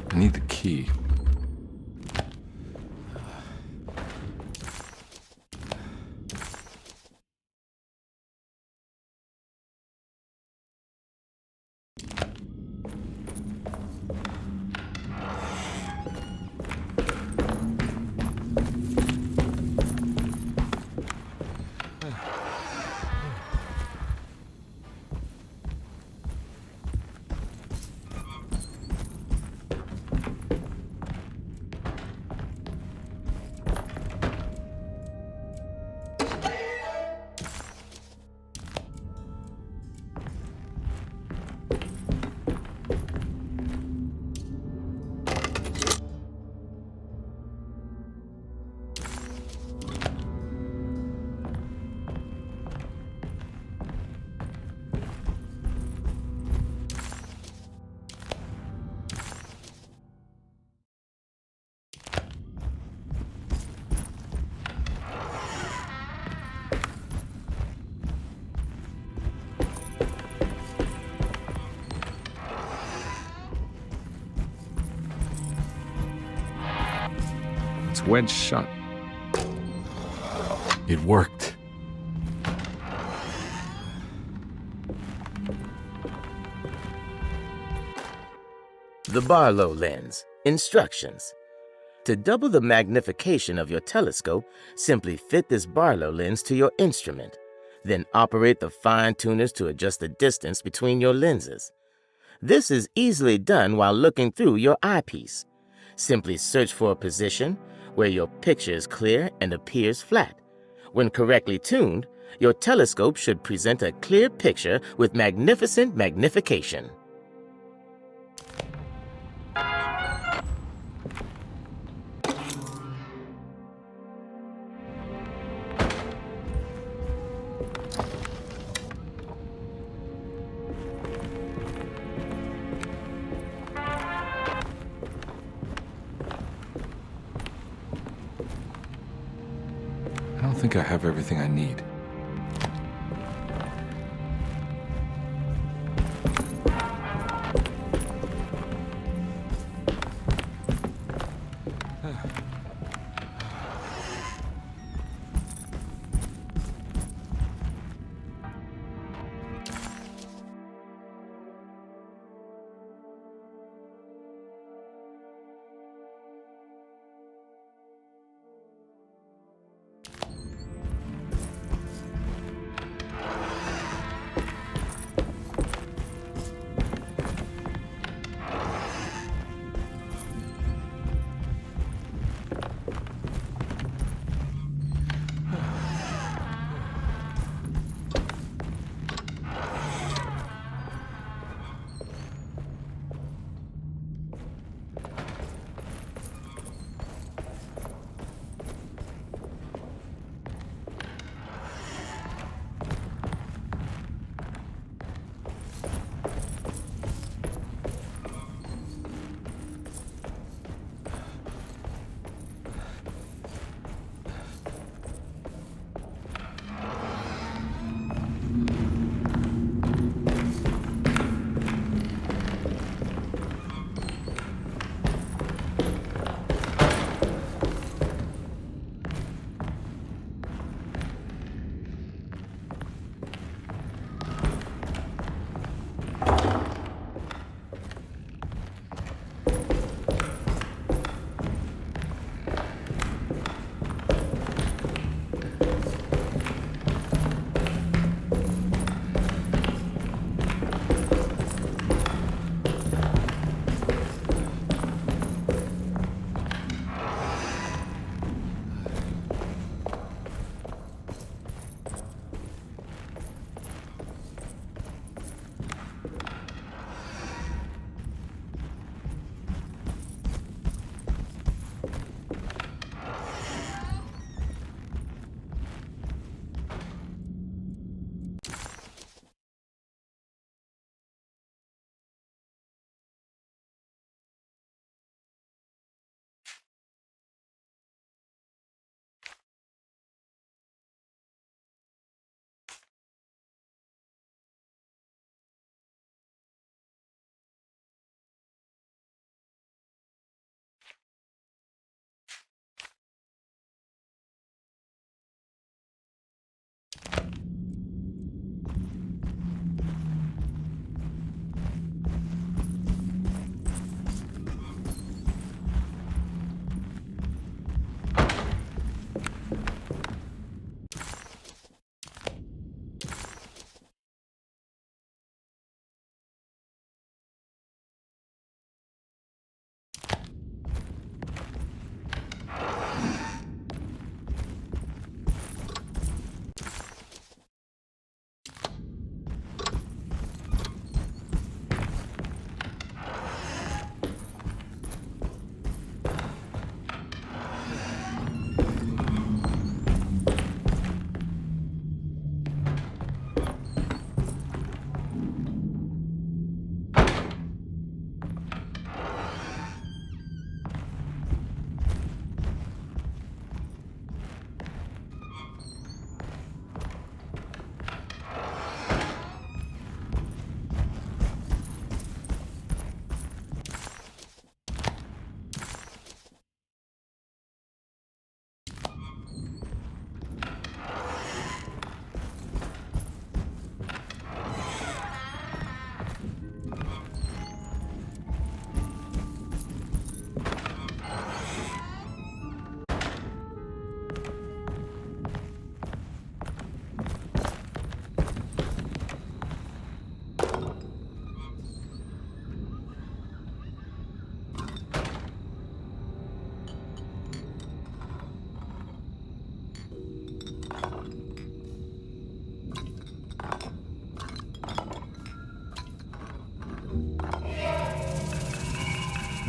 I need the key. Wedged shut. It worked. The Barlow lens. Instructions. To double the magnification of your telescope, simply fit this Barlow lens to your instrument. Then operate the fine tuners to adjust the distance between your lenses. This is easily done while looking through your eyepiece. Simply search for a position where your picture is clear and appears flat. When correctly tuned, your telescope should present a clear picture with magnificent magnification. I think I have everything I need.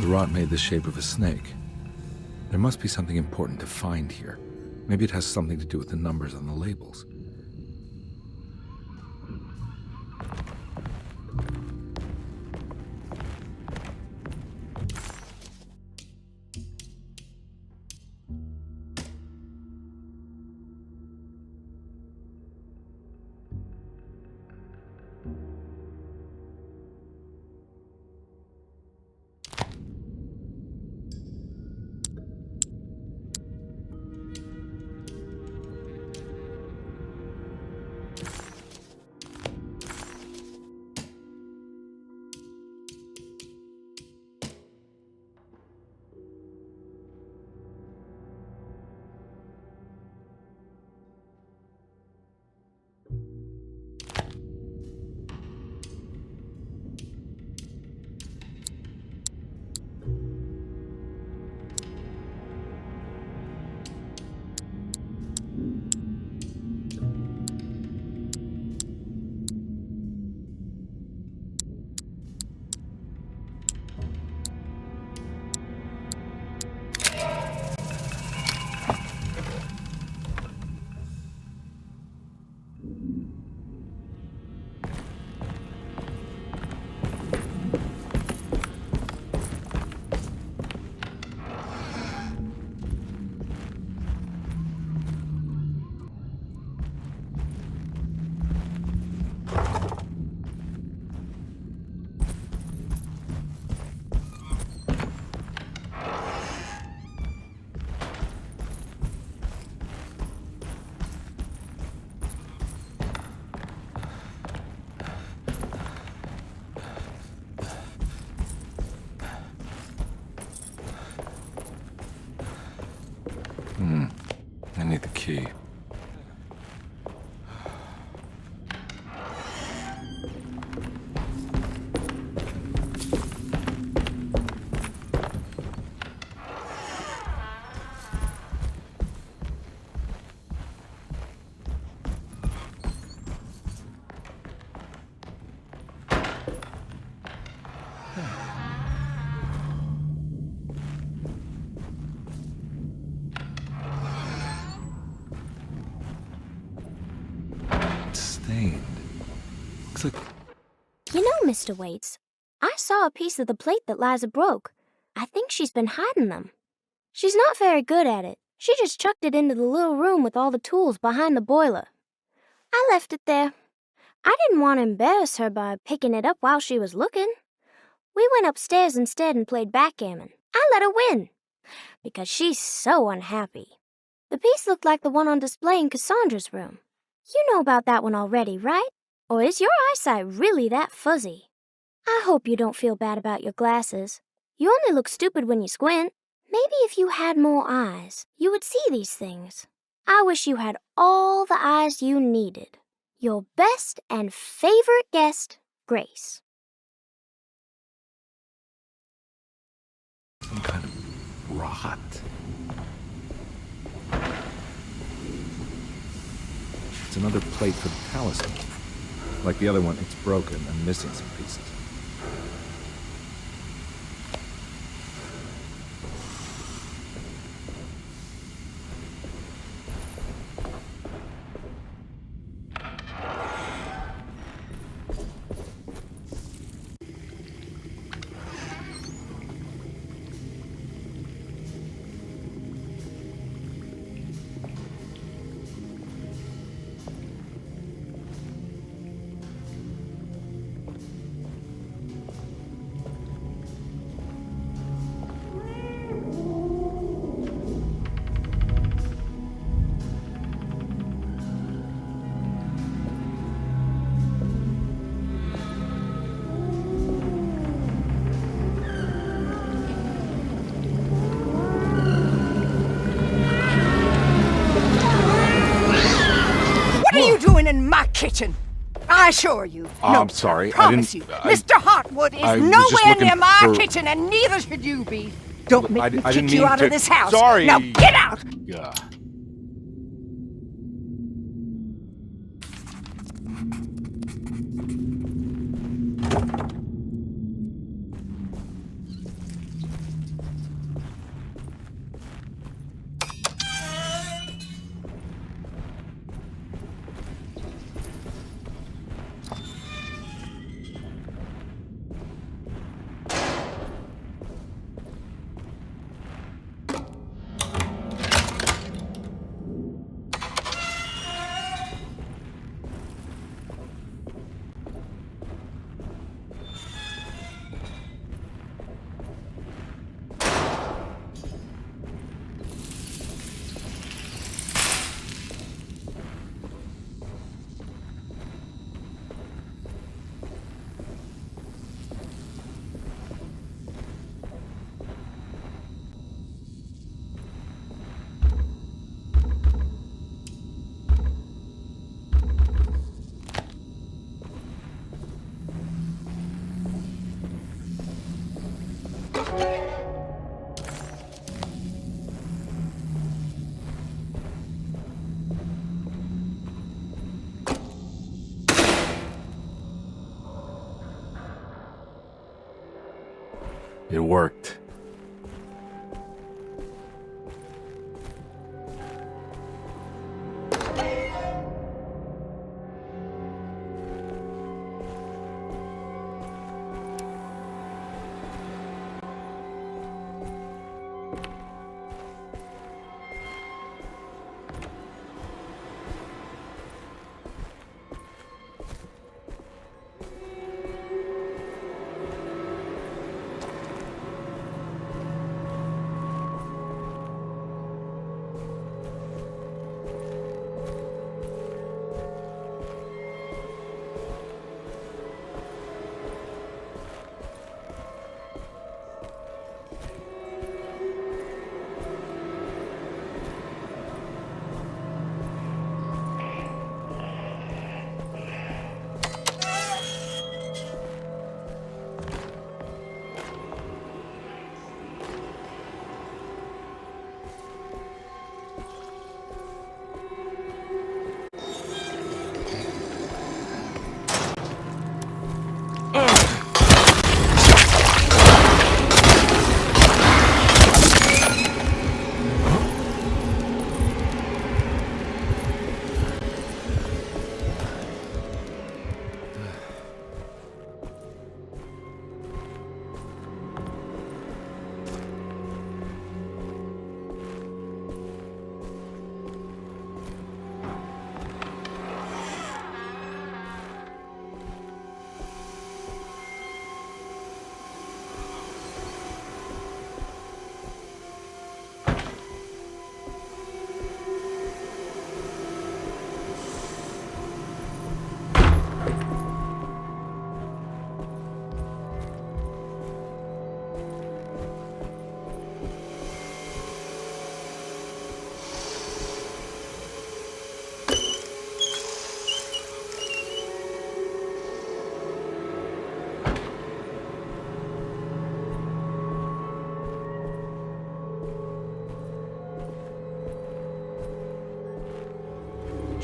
rot made the shape of a snake. There must be something important to find here. Maybe it has something to do with the numbers on the labels. I need the key. You know, Mr. Waits, I saw a piece of the plate that Liza broke. I think she's been hiding them. She's not very good at it. She just chucked it into the little room with all the tools behind the boiler. I left it there. I didn't want to embarrass her by picking it up while she was looking. We went upstairs instead and played backgammon. I let her win, because she's so unhappy. The piece looked like the one on display in Cassandra's room. You know about that one already, right? Or is your eyesight really that fuzzy? I hope you don't feel bad about your glasses. You only look stupid when you squint. Maybe if you had more eyes, you would see these things. I wish you had all the eyes you needed. Your best and favorite guest, Grace. Some kind of rot. It's another plate for the talisman. Like the other one, it's broken and missing some pieces. In my kitchen. I assure you. No, I'm sorry. Promise you. Mr. Hotwood is nowhere near my kitchen, and neither should you be. Don't make me kick you out of this house. Sorry. Now get out! Yeah. It worked.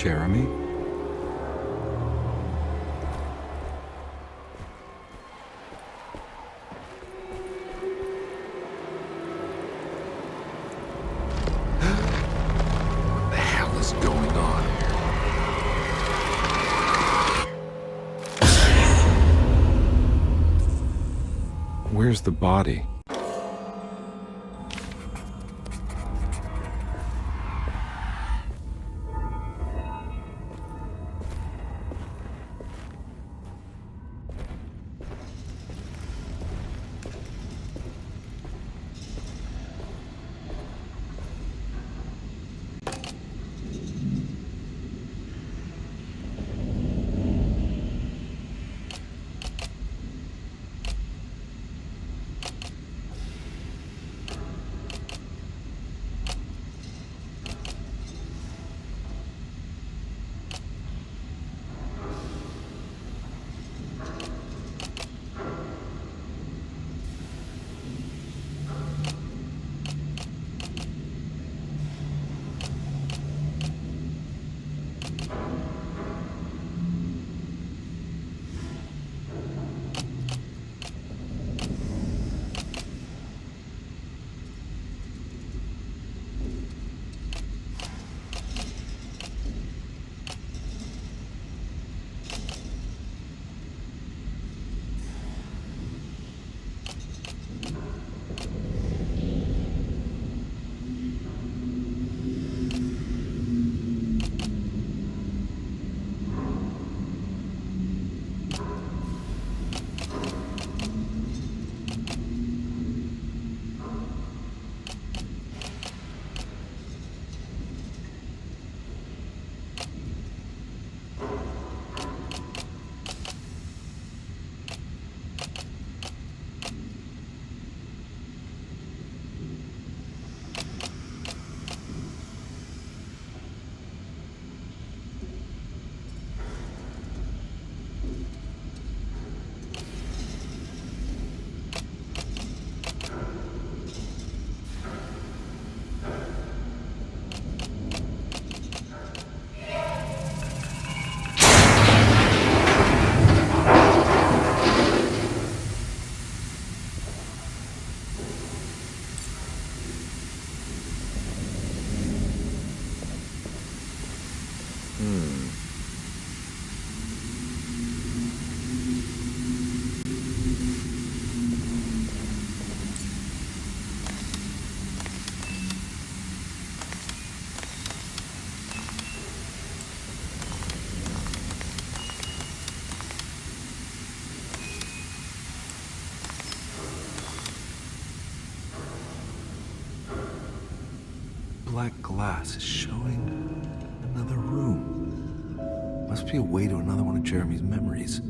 Jeremy? What the hell is going on? Where's the body? Black glass is showing another room. Must be a way to another one of Jeremy's memories.